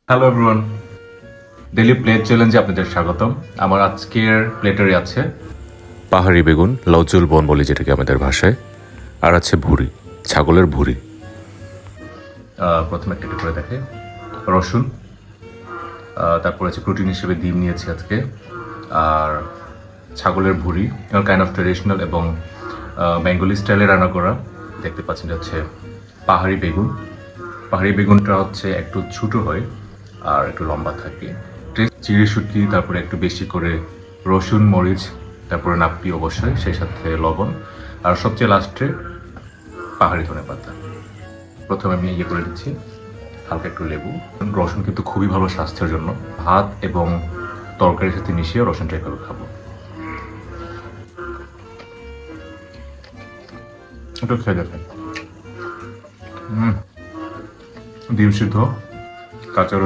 Hello everyone, daily plate চ্যালেঞ্জে আপনাদের স্বাগতম। আমার আজকের প্লেটারে আছে পাহাড়ি বেগুন, লজুল বন বলি যেটাকে আমাদের ভাষায়, আর আছে ভুঁড়ি, ছাগলের ভুঁড়ি। প্রথমে একটা করে দেখে রসুন, তারপর আছে প্রোটিন হিসেবে ডিম নিয়েছি আজকে, আর ছাগলের ভুঁড়ি কাইন্ড অফ ট্রেডিশনাল এবং বেঙ্গলি স্টাইলে রান্না করা। দেখতে পাচ্ছেন এটা হচ্ছে পাহাড়ি বেগুন। পাহাড়ি বেগুনটা হচ্ছে একটু ছোটো হয় আর একটু লম্বা থাকে। চিড়ে শুটকি, তারপরে একটু বেশি করে রসুন মরিচ, তারপরে নাপ্পি অবশ্যই, সেই সাথে লবণ, আর সবচেয়ে লাস্টে পাহাড়ি ধনেপাতা। প্রথমে আমি ইয়ে করে দিচ্ছি হালকা একটু লেবু। রসুন কিন্তু খুবই ভালো স্বাস্থ্যের জন্য। ভাত এবং তরকারির সাথে মিশিয়ে রসুনটা এভাবে খাবো। একটু খেয়ে দেখেন। ডিম সিদ্ধ, কাঁচা রসুন,